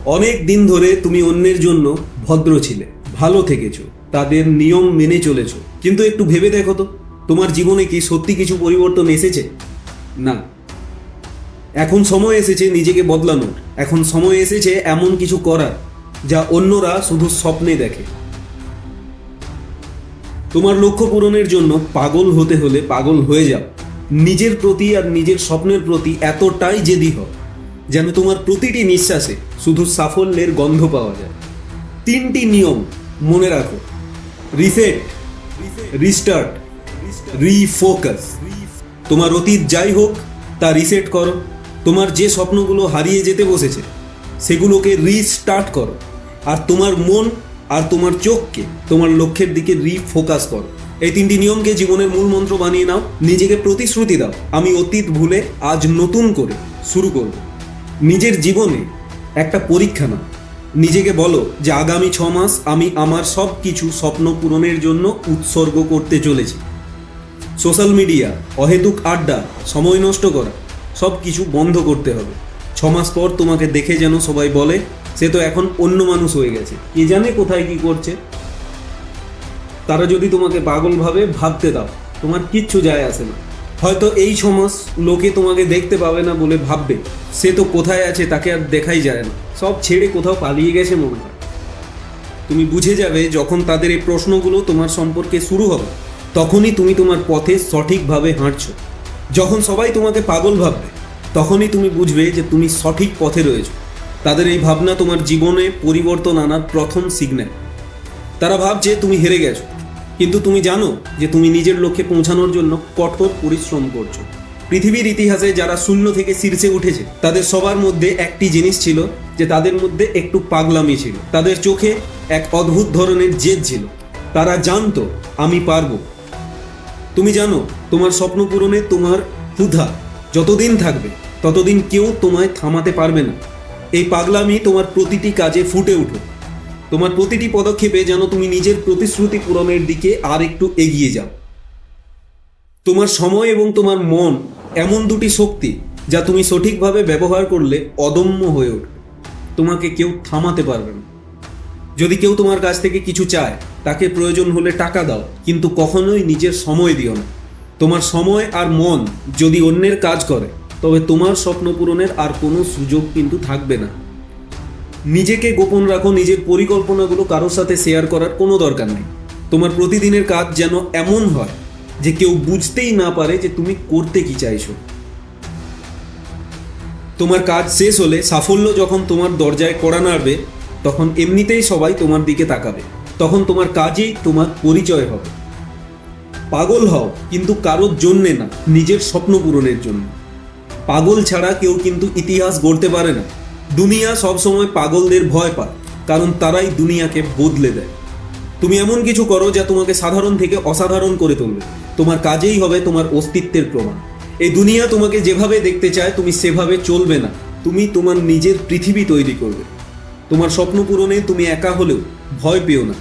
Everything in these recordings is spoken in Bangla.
অনেক দিন ধরে তুমি অন্যের জন্য ভদ্র ছিলে, ভালো থেকেছো, তাদের নিয়ম মেনে চলেছো, কিন্তু একটু ভেবে দেখো তো, তোমার জীবনে কি সত্যি কিছু পরিবর্তন এসেছে? না। এখন সময় এসেছে নিজেকে বদলানোর। এখন সময় এসেছে এমন কিছু করার যা অন্যরা শুধু স্বপ্নে দেখে। তোমার লক্ষ্য পূরণের জন্য পাগল হতে হলে পাগল হয়ে যাও। নিজের প্রতি আর নিজের স্বপ্নের প্রতি এতটাই জেদি হও যেন তোমার প্রতিটি নিঃশ্বাসে শুধু সাফল্যের গন্ধ পাওয়া যায়। 3টি নিয়ম মনে রাখো: রিসেট, রিস্টার্ট, রিফোকাস। তোমার অতীত যাই হোক তা রিসেট করো। তোমার যে স্বপ্নগুলো হারিয়ে যেতে বসেছে সেগুলোকে রিস্টার্ট করো। আর তোমার মন আর তোমার চোখকে তোমার লক্ষ্যের দিকে রিফোকাস করো। এই 3টি নিয়মকে জীবনের মূল মন্ত্র বানিয়ে নাও। নিজেকে প্রতিশ্রুতি দাও, আমি অতীত ভুলে আজ নতুন করে শুরু করব। নিজের জীবনে একটা পরীক্ষা নাও। নিজেকে বলো যে আগামী 6 মাস আমি আমার সব কিছু স্বপ্ন পূরণের জন্য উৎসর্গ করতে চলেছি। সোশ্যাল মিডিয়া, অহেতুক আড্ডা, সময় নষ্ট করা সব কিছু বন্ধ করতে হবে। 6 মাস পর তোমাকে দেখে যেন সবাই বলে সে তো এখন অন্য মানুষ হয়ে গেছে, কে জানে কোথায় কি করছে। তারা যদি তোমাকে পাগল ভাবে, ভাবতে দাও, তোমার কিচ্ছু যায় আসে না। হয়তো এই 6 মাস লোকে তোমাকে দেখতে পাবে না বলে ভাববে সে তো কোথায় আছে, তাকে আর দেখাই যায় না, সব ছেড়ে কোথাও পালিয়ে গেছে মনে হয়। তুমি বুঝে যাবে যখন তাদের এই প্রশ্নগুলো তোমার সম্পর্কে শুরু হবে, তখনই তুমি তোমার পথে সঠিকভাবে হাঁটছো। যখন সবাই তোমাকে পাগল ভাববে তখনই তুমি বুঝবে যে তুমি সঠিক পথে রয়েছো। তাদের এই ভাবনা তোমার জীবনে পরিবর্তন আনার প্রথম সিগন্যাল। তারা ভাবছে তুমি হেরে গেছো, কিন্তু তুমি জানো যে তুমি নিজের লক্ষ্যে পৌঁছানোর জন্য কঠোর পরিশ্রম করছো। পৃথিবীর ইতিহাসে যারা শূন্য থেকে শীর্ষে উঠেছে তাদের সবার মধ্যে একটি জিনিস ছিল, যে তাদের মধ্যে একটু পাগলামি ছিল। তাদের চোখে এক অদ্ভুত ধরনের জেদ ছিল। তারা জানতো আমি পারবো। তুমি জানো তোমার স্বপ্ন পূরণে তোমার ক্ষুধা যতদিন থাকবে ততদিন কেউ তোমায় থামাতে পারবে না। এই পাগলামি তোমার প্রতিটি কাজে ফুটে উঠো। তোমার প্রতিটি পদক্ষেপে যেন তুমি নিজের প্রতিশ্রুতি পূরণের দিকে আর একটু এগিয়ে যাও। তোমার সময় এবং তোমার মন এমন দুটি শক্তি যা তুমি সঠিকভাবে ব্যবহার করলে অদম্য হয়ে উঠবে। তোমাকে কেউ থামাতে পারবে না। যদি কেউ তোমার কাছ থেকে কিছু চায়, তাকে প্রয়োজন হলে টাকা দাও, কিন্তু কখনোই নিজের সময় দিও না। তোমার সময় আর মন যদি অন্যের কাজ করে তবে তোমার স্বপ্ন পূরণের আর কোনো সুযোগ কিন্তু থাকবে না। নিজেকে গোপন রাখো। নিজের পরিকল্পনাগুলো কারোর সাথে শেয়ার করার কোনো দরকার নেই। তোমার প্রতিদিনের কাজ যেন এমন হয় যে কেউ বুঝতেই না পারে যে তুমি করতে কি চাইছো। তোমার কাজ শেষ হলে, সাফল্য যখন তোমার দরজায় কড়া নাড়বে, তখন এমনিতেই সবাই তোমার দিকে তাকাবে। তখন তোমার কাজেই তোমার পরিচয় হবে। পাগল হও, কিন্তু কারোর জন্যে না, নিজের স্বপ্ন পূরণের জন্য। পাগল ছাড়া কেউ কিন্তু ইতিহাস গড়তে পারে না। দুনিয়া সবসময় পাগলদের ভয় পায়, কারণ তারাই দুনিয়াকে বদলে দেয়। তুমি এমন কিছু করো যা তোমাকে সাধারণ থেকে অসাধারণ করে তুলবে। তোমার কাজেই হবে তোমার অস্তিত্বের প্রমাণ। এই দুনিয়া তোমাকে যেভাবে দেখতে চায় তুমি সেভাবে চলবে না। তুমি তোমার নিজের পৃথিবী তৈরি করবে। তোমার স্বপ্ন পূরণে তুমি একা হলেও ভয় পেও না।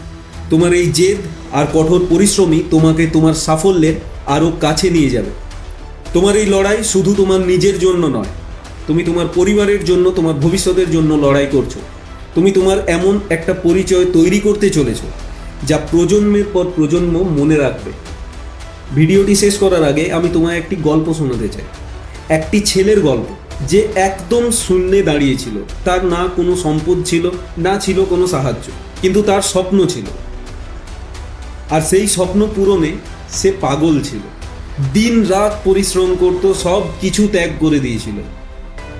তোমার এই জেদ আর কঠোর পরিশ্রমই তোমাকে তোমার সাফল্যের আরও কাছে নিয়ে যাবে। তোমার এই লড়াই শুধু তোমার নিজের জন্য নয়, তুমি তোমার পরিবারের জন্য, তোমার ভবিষ্যতের জন্য লড়াই করছো। তুমি তোমার এমন একটা পরিচয় তৈরি করতে চলেছো যা প্রজন্মের পর প্রজন্ম মনে রাখবে। ভিডিওটি শেষ করার আগে আমি তোমায় একটি গল্প শোনাতে চাই। একটি ছেলের গল্প যে একদম শূন্যে দাঁড়িয়েছিল। তার না কোনো সম্পদ ছিল, না ছিল কোনো সাহায্য, কিন্তু তার স্বপ্ন ছিল। আর সেই স্বপ্ন পূরণে সে পাগল ছিল। দিন রাত পরিশ্রম করত, সব কিছু ত্যাগ করে দিয়েছিল।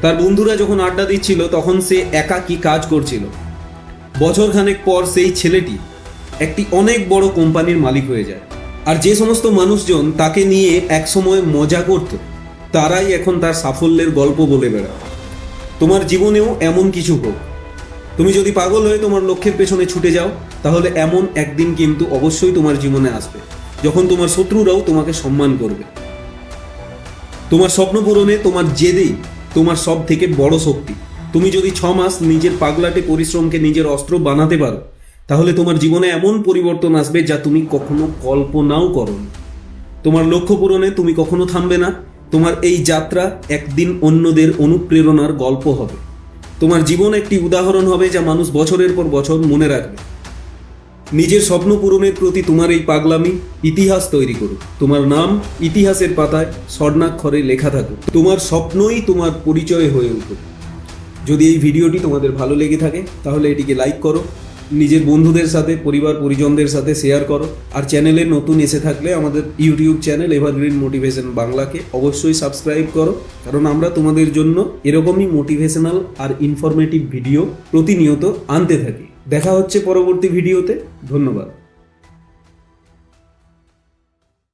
তার বন্ধুরা যখন আড্ডা দিচ্ছিল তখন সে একাকী কাজ করছিল। বছরখানেক পর সেই ছেলেটি একটি অনেক বড় কোম্পানির মালিক হয়ে যায়। আর যে সমস্ত মানুষজন তাকে নিয়ে একসময় মজা করত, তারাই এখন তার সাফল্যের গল্প বলে বেড়ায়। তোমার জীবনেও এমন কিছু হোক। তুমি যদি পাগল হয়ে তোমার লক্ষ্যের পেছনে ছুটে যাও, তাহলে এমন একদিন কিন্তু অবশ্যই তোমার জীবনে আসবে যখন তোমার শত্রুরাও তোমাকে সম্মান করবে। তোমার স্বপ্ন পূরণে তোমার জেদেই তোমার সব থেকে বড় শক্তি। তুমি যদি 6 মাস নিজের পাগলাটে পরিশ্রমকে নিজের অস্ত্র বানাতে পারো, তাহলে তোমার জীবনে এমন পরিবর্তন আসবে যা তুমি কখনো কল্পনাও করোনি। তোমার লক্ষ্য পূরণে তুমি কখনো থামবে না। তোমার এই যাত্রা একদিন অন্যদের অনুপ্রেরণার গল্প হবে। তোমার জীবন একটি উদাহরণ হবে যা মানুষ বছরের পর বছর মনে রাখবে। নিজের স্বপ্ন পূরণের প্রতি তোমার এই পাগলামি ইতিহাস তৈরি করো। তোমার নাম ইতিহাসের পাতায় স্বর্ণাক্ষরে লেখা থাকুক। তোমার স্বপ্নই তোমার পরিচয় হয়ে উঠুক। যদি এই ভিডিওটি তোমাদের ভালো লেগে থাকে তাহলে এটিকে লাইক করো, নিজের বন্ধুদের সাথে, পরিবার পরিজনদের সাথে শেয়ার করো। আর চ্যানেলে নতুন এসে থাকলে আমাদের ইউটিউব চ্যানেল এভারগ্রিন মোটিভেশন বাংলাকে অবশ্যই সাবস্ক্রাইব করো, কারণ আমরা তোমাদের জন্য এরকমই মোটিভেশনাল আর ইনফরমেটিভ ভিডিও প্রতিনিয়ত আনতে থাকি। দেখা হচ্ছে পরবর্তী ভিডিওতে। ধন্যবাদ।